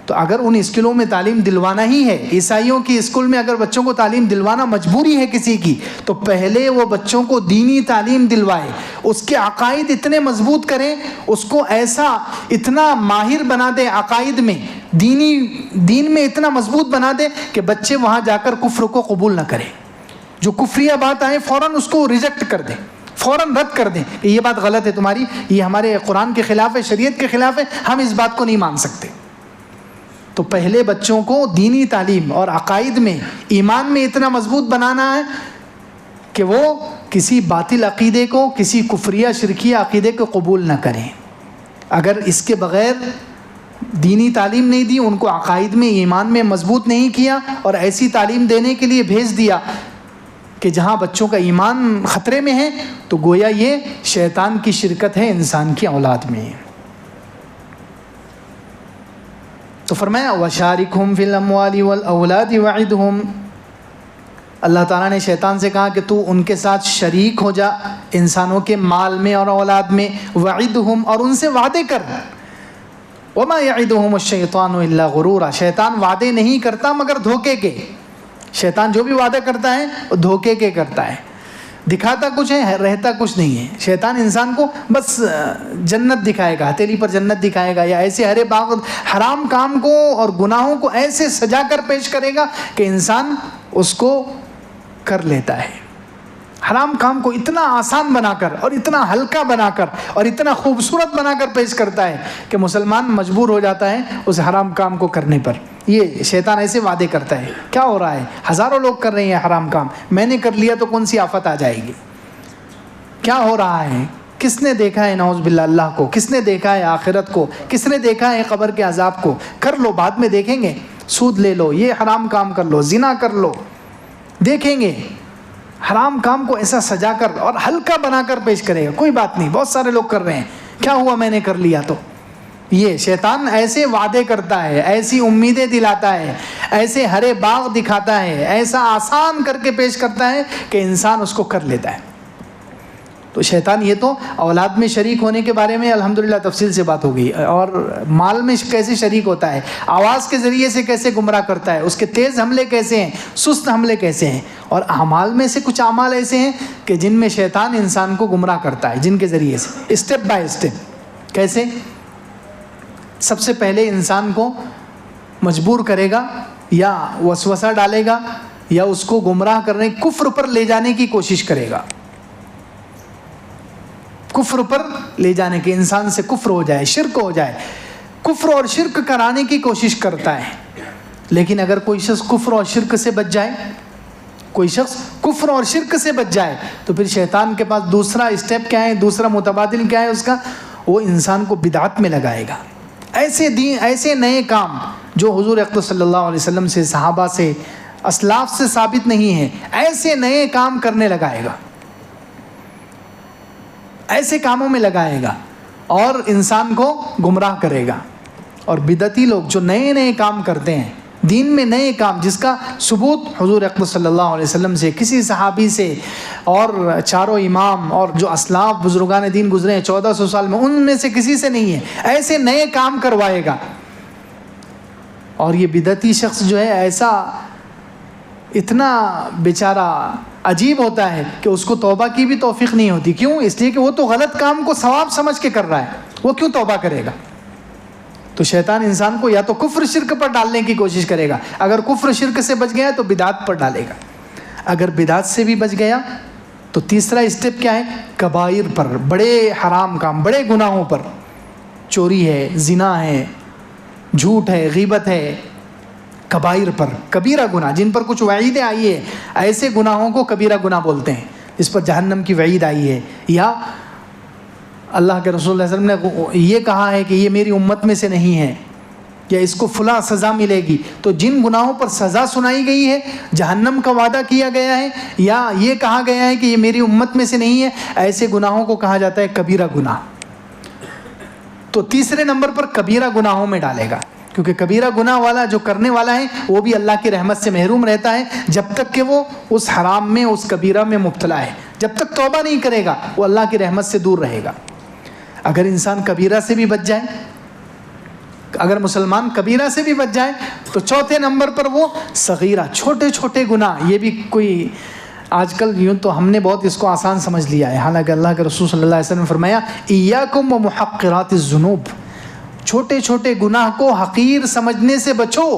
Speaker 1: تو اگر ان اسکولوں میں تعلیم دلوانا ہی ہے، عیسائیوں کی اسکول میں اگر بچوں کو تعلیم دلوانا مجبوری ہے کسی کی، تو پہلے وہ بچوں کو دینی تعلیم دلوائے، اس کے عقائد اتنے مضبوط کریں، اس کو ایسا اتنا ماہر بنا دے عقائد میں، دین میں اتنا مضبوط بنا دے کہ بچے وہاں جا کر کفر کو قبول نہ کریں. جو کفریہ بات آئے فوراً اس کو ریجیکٹ کر دیں، فوراً رد کر دیں کہ یہ بات غلط ہے تمہاری، یہ ہمارے قرآن کے خلاف ہے، شریعت کے خلاف ہے، ہم اس بات کو نہیں مان سکتے. تو پہلے بچوں کو دینی تعلیم اور عقائد میں، ایمان میں اتنا مضبوط بنانا ہے کہ وہ کسی باطل عقیدے کو، کسی کفریہ شرکیہ عقیدے کو قبول نہ کریں. اگر اس کے بغیر دینی تعلیم نہیں دی، ان کو عقائد میں، ایمان میں مضبوط نہیں کیا اور ایسی تعلیم دینے کے لیے بھیج دیا کہ جہاں بچوں کا ایمان خطرے میں ہے، تو گویا یہ شیطان کی شرکت ہے انسان کی اولاد میں. تو فرمایا وَشَارِكْهُمْ فِي الْأَمْوَالِ وَالْأَوْلَادِ وَعِدْهُمْ. اللہ تعالیٰ نے شیطان سے کہا کہ تو ان کے ساتھ شریک ہو جا انسانوں کے مال میں اور اولاد میں. وَعِدْهُمْ، اور ان سے وعدے کر. وَمَا يَعِدُهُمُ الشَّيْطَانُ إِلَّا غُرُورًا. شیطان وعدے نہیں کرتا مگر دھوکے کے. شیطان جو بھی وعدہ کرتا ہے وہ دھوکے کے کرتا ہے، دکھاتا کچھ ہے رہتا کچھ نہیں ہے. شیطان انسان کو بس جنت دکھائے گا، ہتھیلی پر جنت دکھائے گا، یا ایسے ہرے باغ حرام کام کو اور گناہوں کو ایسے سجا کر پیش کرے گا کہ انسان اس کو کر لیتا ہے. حرام کام کو اتنا آسان بنا کر اور اتنا ہلکا بنا کر اور اتنا خوبصورت بنا کر پیش کرتا ہے کہ مسلمان مجبور ہو جاتا ہے اس حرام کام کو کرنے پر. یہ شیطان ایسے وعدے کرتا ہے. کیا ہو رہا ہے؟ ہزاروں لوگ کر رہے ہیں حرام کام، میں نے کر لیا تو کون سی آفت آ جائے گی؟ کیا ہو رہا ہے؟ کس نے دیکھا ہے نعوذ باللہ اللہ کو؟ کس نے دیکھا ہے آخرت کو؟ کس نے دیکھا ہے قبر کے عذاب کو؟ کر لو، بعد میں دیکھیں گے. سود لے لو، یہ حرام کام کر لو، زنا کر لو، دیکھیں گے. حرام کام کو ایسا سجا کر اور ہلکا بنا کر پیش کرے گا. کوئی بات نہیں، بہت سارے لوگ کر رہے ہیں، کیا ہوا میں نے کر لیا تو؟ یہ شیطان ایسے وعدے کرتا ہے، ایسی امیدیں دلاتا ہے، ایسے ہرے باغ دکھاتا ہے، ایسا آسان کر کے پیش کرتا ہے کہ انسان اس کو کر لیتا ہے. تو شیطان یہ تو اولاد میں شریک ہونے کے بارے میں الحمدللہ تفصیل سے بات ہو گئی، اور مال میں کیسے شریک ہوتا ہے، آواز کے ذریعے سے کیسے گمراہ کرتا ہے، اس کے تیز حملے کیسے ہیں، سست حملے کیسے ہیں. اور اعمال میں سے کچھ اعمال ایسے ہیں کہ جن میں شیطان انسان کو گمراہ کرتا ہے، جن کے ذریعے سے اسٹیپ بائی اسٹیپ. کیسے؟ سب سے پہلے انسان کو مجبور کرے گا یا وسوسہ ڈالے گا یا اس کو گمراہ کرنے، کفر پر لے جانے کی کوشش کرے گا. کفر پر لے جانے کے، انسان سے کفر ہو جائے، شرک ہو جائے، کفر اور شرک کرانے کی کوشش کرتا ہے. لیکن اگر کوئی شخص کفر اور شرک سے بچ جائے، کوئی شخص کفر اور شرک سے بچ جائے، تو پھر شیطان کے پاس دوسرا اسٹیپ کیا ہے، دوسرا متبادل کیا ہے اس کا؟ وہ انسان کو بدعت میں لگائے گا. ایسے نئے کام جو حضور اقدس صلی اللہ علیہ وسلم سے، صحابہ سے، اسلاف سے ثابت نہیں ہے، ایسے نئے کام کرنے لگائے گا، ایسے کاموں میں لگائے گا اور انسان کو گمراہ کرے گا. اور بدعتی لوگ جو نئے نئے کام کرتے ہیں دین میں، نئے کام جس کا ثبوت حضور اقدس صلی اللہ علیہ وسلم سے، کسی صحابی سے اور چاروں امام اور جو اسلاف بزرگان دین گزرے ہیں 1400 سال میں، ان میں سے کسی سے نہیں ہے، ایسے نئے کام کروائے گا اور یہ بدعتی شخص جو ہے ایسا اتنا بیچارہ عجیب ہوتا ہے کہ اس کو توبہ کی بھی توفیق نہیں ہوتی. کیوں؟ اس لیے کہ وہ تو غلط کام کو ثواب سمجھ کے کر رہا ہے, وہ کیوں توبہ کرے گا؟ تو شیطان انسان کو یا تو کفر شرک پر ڈالنے کی کوشش کرے گا, اگر کفر شرک سے بچ گیا تو بدعت پر ڈالے گا, اگر بدعت سے بھی بچ گیا تو تیسرا اسٹیپ کیا ہے؟ کبائر پر, بڑے حرام کام, بڑے گناہوں پر, چوری ہے, زنا ہے, جھوٹ ہے, غیبت ہے, کبائر پر, کبیرہ گناہ جن پر کچھ وعیدیں آئی ہے, ایسے گناہوں کو کبیرہ گناہ بولتے ہیں, اس پر جہنم کی وعید آئی ہے. یا اللہ کے رسول صلی اللہ علیہ وسلم نے یہ کہا ہے کہ یہ میری امت میں سے نہیں ہے, یا اس کو فلاں سزا ملے گی. تو جن گناہوں پر سزا سنائی گئی ہے, جہنم کا وعدہ کیا گیا ہے, یا یہ کہا گیا ہے کہ یہ میری امت میں سے نہیں ہے, ایسے گناہوں کو کہا جاتا ہے کبیرہ گناہ. تو تیسرے نمبر پر کبیرہ گناہوں میں ڈالے گا, کیونکہ کبیرہ گناہ والا جو کرنے والا ہے وہ بھی اللہ کی رحمت سے محروم رہتا ہے جب تک کہ وہ اس حرام میں, اس کبیرہ میں مبتلا ہے. جب تک توبہ نہیں کرے گا وہ اللہ کی رحمت سے دور رہے گا. اگر انسان کبیرہ سے بھی بچ جائے, اگر مسلمان کبیرہ سے بھی بچ جائے, تو چوتھے نمبر پر وہ صغیرہ, چھوٹے چھوٹے گناہ. یہ بھی کوئی آج کل یوں تو ہم نے بہت اس کو آسان سمجھ لیا ہے, حالانکہ اللہ کے رسول صلی اللہ علیہ وسلم نے فرمایا ایاکم ومحقرات الذنوب, چھوٹے چھوٹے گناہ کو حقیر سمجھنے سے بچو,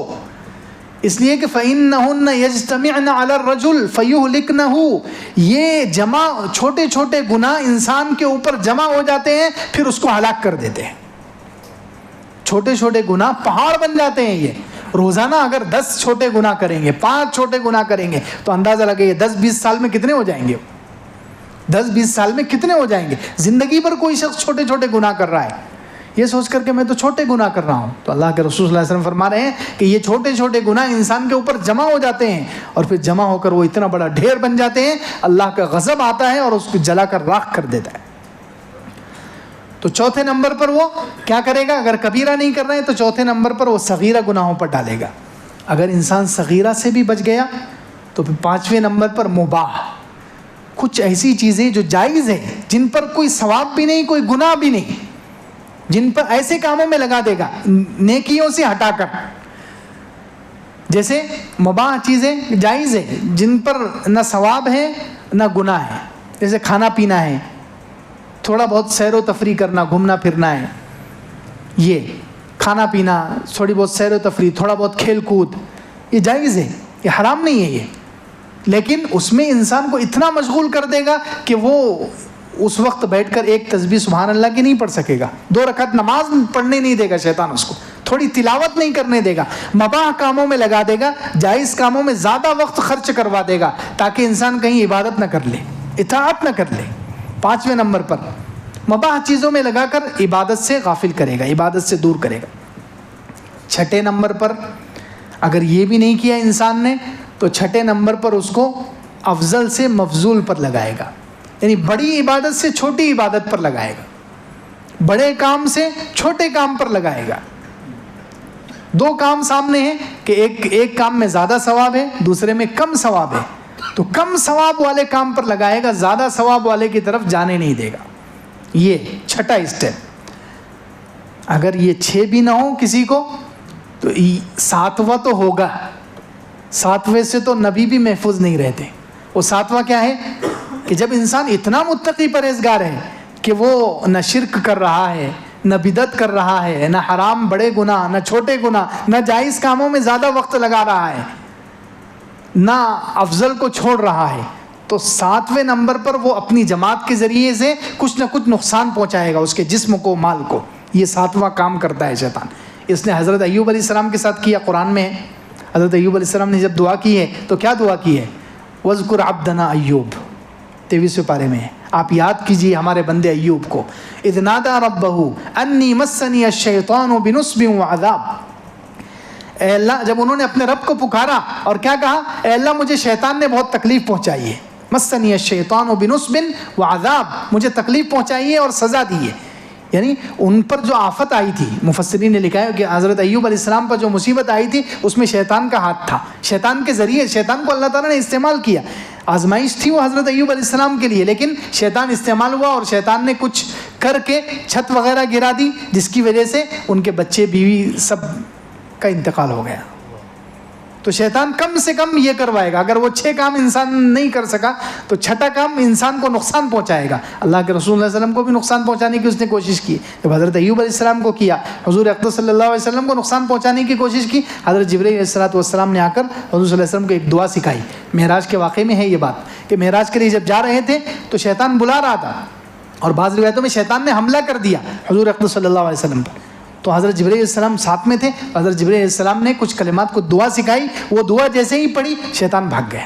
Speaker 1: اس لیے کہ فَإِنَّهُنَّ يَجْتَمِعْنَ عَلَى الرَّجُلِ فَيُهْلِكْنَهُ, یہ جمع چھوٹے چھوٹے گناہ انسان کے اوپر جمع ہو جاتے ہیں, پھر اس کو ہلاک کر دیتے ہیں. چھوٹے چھوٹے گناہ پہاڑ بن جاتے ہیں. یہ روزانہ اگر 10 چھوٹے گناہ کریں گے, 5 چھوٹے گناہ کریں گے, تو اندازہ لگائیے 10-20 سال میں کتنے ہو جائیں گے, 10-20 سال میں کتنے ہو جائیں گے. زندگی پر کوئی شخص چھوٹے چھوٹے گناہ کر رہا ہے, یہ سوچ کر کہ میں تو چھوٹے گناہ کر رہا ہوں. تو اللہ کے رسول صلی اللہ علیہ وسلم فرما رہے ہیں کہ یہ چھوٹے چھوٹے گناہ انسان کے اوپر جمع ہو جاتے ہیں, اور پھر جمع ہو کر وہ اتنا بڑا ڈھیر بن جاتے ہیں, اللہ کا غضب آتا ہے اور اس کو جلا کر راکھ کر دیتا ہے. تو چوتھے نمبر پر وہ کیا کرے گا؟ اگر کبیرہ نہیں کر رہے ہیں تو چوتھے نمبر پر وہ صغیرہ گناہوں پر ڈالے گا. اگر انسان صغیرہ سے بھی بچ گیا تو پھر پانچویں نمبر پر مباح, کچھ ایسی چیزیں جو جائز ہیں, جن پر کوئی ثواب بھی نہیں, کوئی گناہ بھی نہیں, جن پر ایسے کاموں میں لگا دے گا نیکیوں سے ہٹا کر. جیسے مباح چیزیں جائز ہیں جن پر نہ ثواب ہے نہ گناہ ہے, جیسے کھانا پینا ہے, تھوڑا بہت سیر و تفریح کرنا, گھومنا پھرنا ہے, یہ کھانا پینا, تھوڑی بہت سیر و تفریح, تھوڑا بہت کھیل کود, یہ جائز ہے, یہ حرام نہیں ہے یہ. لیکن اس میں انسان کو اتنا مشغول کر دے گا کہ وہ اس وقت بیٹھ کر ایک تسبیح سبحان اللہ کی نہیں پڑھ سکے گا, 2 رکعت نماز پڑھنے نہیں دے گا شیطان اس کو, تھوڑی تلاوت نہیں کرنے دے گا, مباح کاموں میں لگا دے گا, جائز کاموں میں زیادہ وقت خرچ کروا دے گا تاکہ انسان کہیں عبادت نہ کر لے, اطاعت نہ کر لے. 5ویں نمبر پر مباح چیزوں میں لگا کر عبادت سے غافل کرے گا, عبادت سے دور کرے گا. 6 نمبر پر اگر یہ بھی نہیں کیا انسان نے تو 6 نمبر پر اس کو افضل سے مفضول پر لگائے گا, یعنی بڑی عبادت سے چھوٹی عبادت پر لگائے گا, بڑے کام سے چھوٹے کام پر لگائے گا. 2 کام سامنے ہیں کہ ایک کام میں زیادہ ثواب ہے, دوسرے میں کم ثواب ہے, تو کم ثواب والے کام پر لگائے گا, زیادہ ثواب والے کی طرف جانے نہیں دے گا. یہ 6 اسٹیپ. اگر یہ 6 بھی نہ ہو کسی کو تو 7واں تو ہوگا. 7ویں سے تو نبی بھی محفوظ نہیں رہتے. وہ 7واں کیا ہے کہ جب انسان اتنا متقی پرہیزگار ہے کہ وہ نہ شرک کر رہا ہے, نہ بدعت کر رہا ہے, نہ حرام بڑے گناہ, نہ چھوٹے گناہ, نہ جائز کاموں میں زیادہ وقت لگا رہا ہے, نہ افضل کو چھوڑ رہا ہے, تو 7ویں نمبر پر وہ اپنی جماعت کے ذریعے سے کچھ نہ کچھ نقصان پہنچائے گا اس کے جسم کو, مال کو. یہ 7واں کام کرتا ہے شیطان. اس نے حضرت ایوب علیہ السلام کے ساتھ کیا. قرآن میں حضرت ایوب علیہ السلام نے جب دعا کی ہے تو کیا دعا کی ہے؟ وَاذْكُرْ عَبْدَنَا ایوب, 23ویں پارے میں ہے. آپ یاد کیجئے ہمارے بندے ایوب کو. اِذْ نَادَىٰ رَبَّهُ أَنِّي مَسَّنِيَ الشَّيْطَانُ بِنُصْبٍ وَعَذَابٍ, اے اللہ, جب انہوں نے اپنے رب کو پکارا اور کیا کہا, اے اللہ مجھے شیطان نے بہت تکلیف پہنچائی ہے. مَسَّنِيَ الشَّيْطَانُ بِنُصْبٍ وَعَذَابٍ, مجھے تکلیف پہنچائی ہے اور سزا دی ہے. یعنی ان پر جو آفت آئی تھی, مفسرین نے لکھا ہے کہ حضرت ایوب علیہ السلام پر جو مصیبت آئی تھی اس میں شیطان کا ہاتھ تھا. شیطان کے ذریعے, شیطان کو اللہ تعالیٰ نے استعمال کیا. آزمائش تھی وہ حضرت ایوب علیہ السلام کے لیے, لیکن شیطان استعمال ہوا اور شیطان نے کچھ کر کے چھت وغیرہ گرا دی, جس کی وجہ سے ان کے بچے بیوی سب کا انتقال ہو گیا. تو شیطان کم سے کم یہ کروائے گا. اگر وہ 6 کام انسان نہیں کر سکا تو 6ٹھا کام انسان کو نقصان پہنچائے گا. اللہ کے رسول صلی اللہ علیہ وسلم کو بھی نقصان پہنچانے کی اس نے کوشش کی. جب حضرت ایوب علیہ السلام کو کیا, حضور اقدس صلی اللہ علیہ وسلم کو نقصان پہنچانے کی کوشش کی. حضرت جبرائیل علیہ السلام نے آ کر حضور صلی اللہ علیہ وسلم کو ایک دعا سکھائی. معراج کے واقعے میں ہے یہ بات کہ معراج کے لیے جب جا رہے تھے تو شیطان بلا رہا تھا, اور بعض روایتوں میں شیطان نے حملہ کر دیا حضور اقدس صلی اللہ علیہ وسلم پر. تو حضرت جبرائیل علیہ السلام ساتھ میں تھے. حضرت جبرائیل علیہ السلام نے کچھ کلمات کو دعا سکھائی. وہ دعا جیسے ہی پڑھی شیطان بھاگ گیا.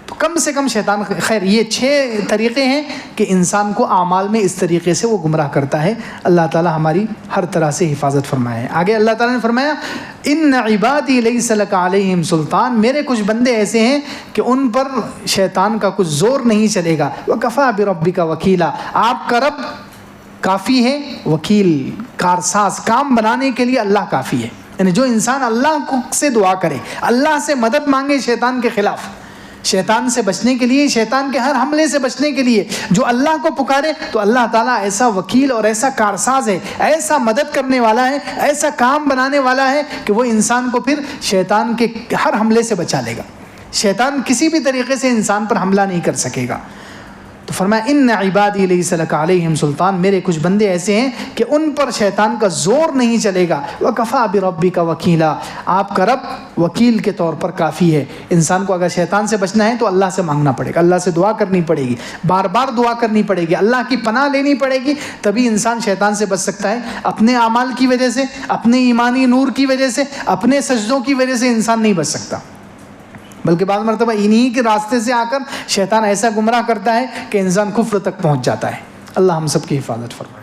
Speaker 1: تو کم سے کم شیطان, خیر یہ 6 طریقے ہیں کہ انسان کو اعمال میں اس طریقے سے وہ گمراہ کرتا ہے. اللہ تعالی ہماری ہر طرح سے حفاظت فرمائے. آگے اللہ تعالیٰ نے فرمایا ان عبادی لیس لک علیہم سلطان, میرے کچھ بندے ایسے ہیں کہ ان پر شیطان کا کچھ زور نہیں چلے گا. وکفیٰ بربک وکیلا, آپ کا رب کافی ہے وکیل, کارساز, کام بنانے کے لیے اللہ کافی ہے. یعنی جو انسان اللہ سے دعا کرے, اللہ سے مدد مانگے شیطان کے خلاف, شیطان سے بچنے کے لیے, شیطان کے ہر حملے سے بچنے کے لیے جو اللہ کو پکارے, تو اللہ تعالیٰ ایسا وکیل اور ایسا کارساز ہے, ایسا مدد کرنے والا ہے, ایسا کام بنانے والا ہے کہ وہ انسان کو پھر شیطان کے ہر حملے سے بچا لے گا. شیطان کسی بھی طریقے سے انسان پر حملہ نہیں کر سکے گا. تو فرمایا ان عبادی لیس لک علیہم سلطان, میرے کچھ بندے ایسے ہیں کہ ان پر شیطان کا زور نہیں چلے گا. وکفیٰ بربک وکیلا, آپ کا رب وکیل کے طور پر کافی ہے. انسان کو اگر شیطان سے بچنا ہے تو اللہ سے مانگنا پڑے گا, اللہ سے دعا کرنی پڑے گی, بار بار دعا کرنی پڑے گی, اللہ کی پناہ لینی پڑے گی, تبھی انسان شیطان سے بچ سکتا ہے. اپنے اعمال کی وجہ سے, اپنے ایمانی نور کی وجہ سے, اپنے سجدوں کی وجہ سے انسان نہیں بچ سکتا, بلکہ بعض مرتبہ انہی کے راستے سے آ کر شیطان ایسا گمراہ کرتا ہے کہ انسان کفر تک پہنچ جاتا ہے. اللہ ہم سب کی حفاظت فرمائے.